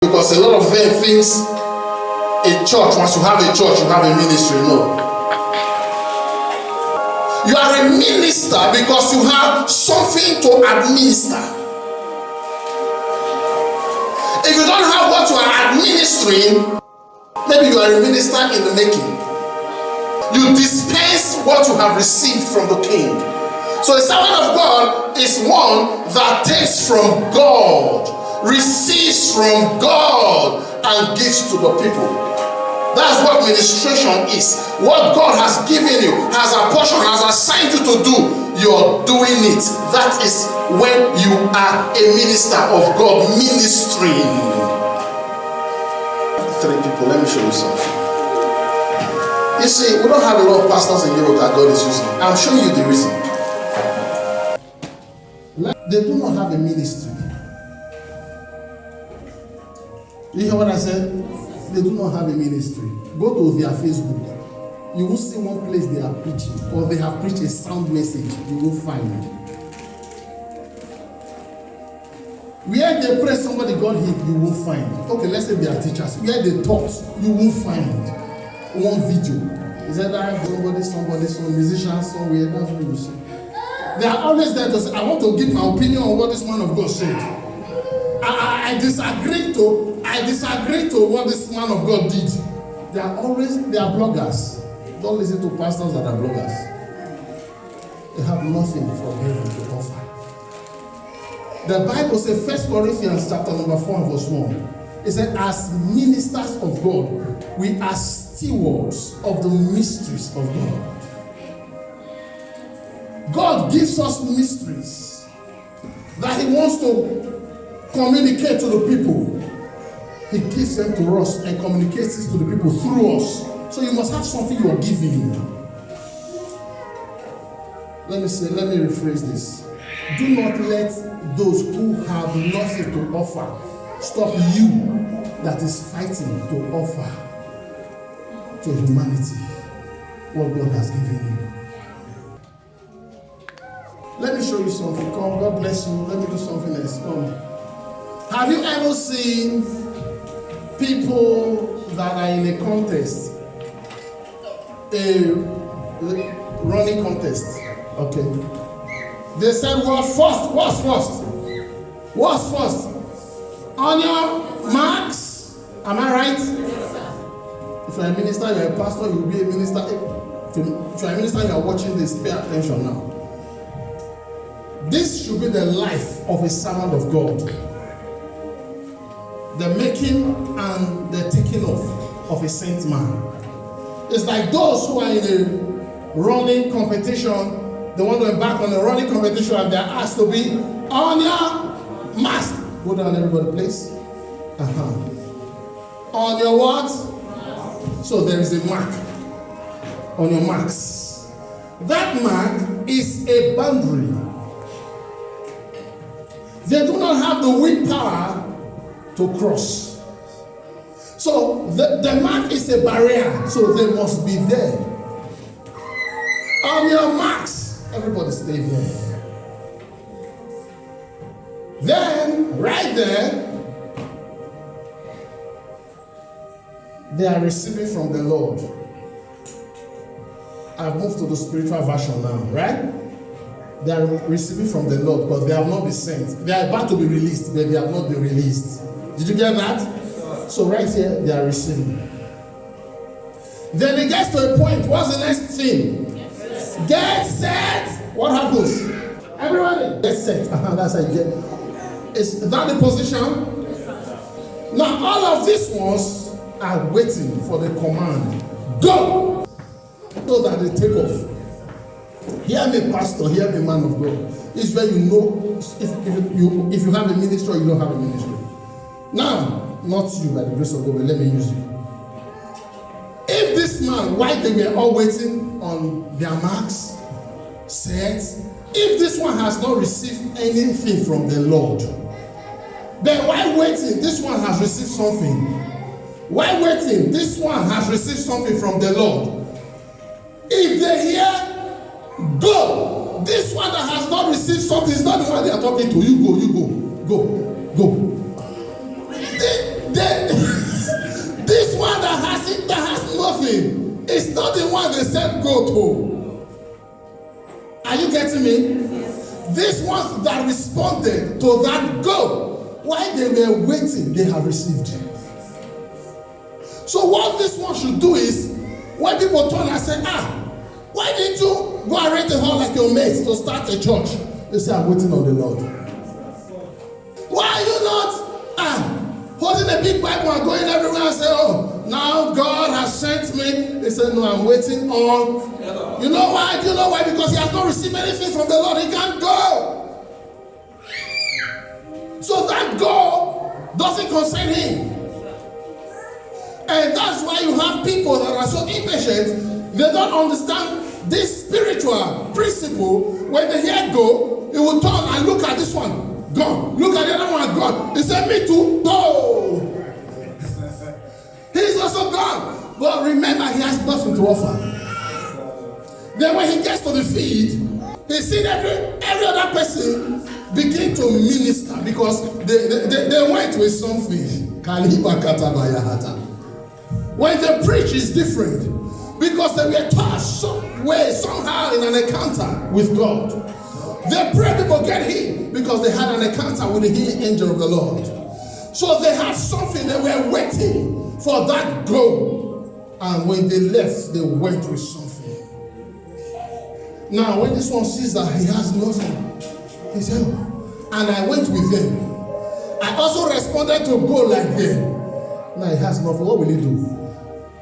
Because a lot of them thinks a church, once you have a church, you have a ministry. No. You are a minister because you have something to administer. If you don't have what you are administering, maybe you are a minister in the making. You dispense what you have received from the king. So a servant of God is one that takes from God, receives from God, and gives to the people. That's what ministration is. What God has given you, has apportioned, has assigned you to do, you're doing it. That is when you are a minister of God, ministering. 3 people, let me show you something. You see, we don't have a lot of pastors in Europe that God is using. I'm showing you the reason. They do not have a ministry. You hear what I said? They do not have a ministry. Go to their Facebook. You will see one place they are preaching, or they have preached a sound message. You will find. Where they pray somebody got hit, you will find. Okay, let's say they are teachers. Where they taught, you will find one video. Is that somebody, some musician somewhere? That's what you see. They are always there to say, I want to give my opinion on what this man of God said. I disagree to what this man of God did. They are bloggers. Don't listen to pastors that are bloggers. They have nothing from heaven to offer. The Bible says, 1 Corinthians chapter number 4 verse 1. It said, as ministers of God, we are stewards of the mysteries of God. God gives us mysteries that He wants to communicate to the people. He gives them to us and communicates this to the people through us. So you must have something you are giving. Let me rephrase this. Do not let those who have nothing to offer stop you that is fighting to offer to humanity what God has given you. Let me show you something. Come, God bless you. Let me do something else. Come. Have you ever seen people that are in a contest, a running contest? Okay. They said, what's first? What's first? On your marks. Am I right? If you're a minister, you're a pastor, you'll be a minister. If you're a minister, you're watching this, pay attention now. This should be the life of a servant of God. The making and the taking off of a saint man. It's like those who are in a running competition. They want to embark on a running competition and they're asked to be on your mask. Go down, everybody, please. On your what? So there is a mark. On your marks. That mark is a boundary. They do not have the willpower to cross. So the mark is a barrier. So they must be there. On your marks, everybody stay there. Then, right there, they are receiving from the Lord. I've moved to the spiritual version now, right? They are receiving from the Lord because they have not been sent. They are about to be released, but they have not been released. Did you get that? So right here, they are receiving. Then it gets to a point. What's the next thing? Get set. What happens? Everybody get set. That's how you get. Is that the position? Now all of these ones are waiting for the command. Go! So that they take off. Hear me, pastor. Hear me, man of God. It's where you know if you have a ministry or you don't have a ministry. Now, not you by the grace of God, but let me use you. If this man, while they were all waiting on their marks, said, if this one has not received anything from the Lord, then while waiting, this one has received something. While waiting, this one has received something from the Lord. If they hear, go, this one that has not received something is not the one they are talking to. You go. They they said go to. Are you getting me? Yes. These ones that responded to that go, while they were waiting, they have received. So what this one should do is, when people turn and say, why didn't you go and rent a hall like your mates to start a church? They say, I'm waiting on the Lord. Why are you not holding a big Bible and going everywhere and say, oh, now God has sent me? They say, no, I'm waiting on. You know why? Do you know why? Because he has not received anything from the Lord. He can't go. So that go doesn't concern him. And that's why you have people that are so impatient. They don't understand this spiritual principle. When they hear go, he will turn and look at this one. Gone. Look at the other one, gone. He said, me too. Go. He's also gone. But remember, he has nothing to offer. Then when he gets to the feed, he sees every other person begin to minister because they went with something. When they preach, it's different. Because they were taught some way, somehow in an encounter with God. They pray people get healed because they had an encounter with the healing angel of the Lord. So they had something, they were waiting for that go. And when they left, they went with something. Now, when this one sees that he has nothing, he said, and I went with them. I also responded to go like them. Now he has nothing. What will he do?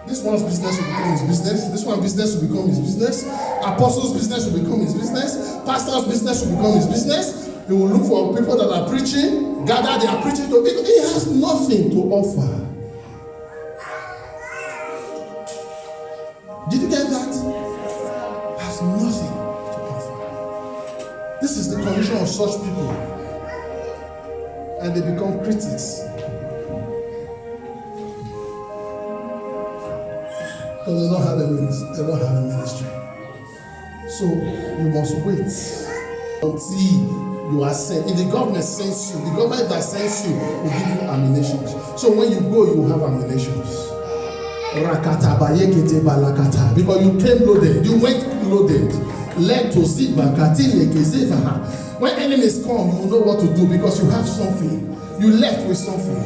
This one's business will become his business. This one's business will become his business. Apostles' business will become his business. Pastor's business will become his business. He will look for people that are preaching, gather, they are preaching to people. He has nothing to offer. Did you get that? He has nothing to offer. This is the condition of such people. And they become critics. Because they don't have a ministry. So you must wait until you are sent. If the government sends you, the government that sends you will give you ammunitions. So when you go, you will have ammunitions. Because you came loaded, you went loaded. Led to see when enemies come, you will know what to do because you have something. You left with something.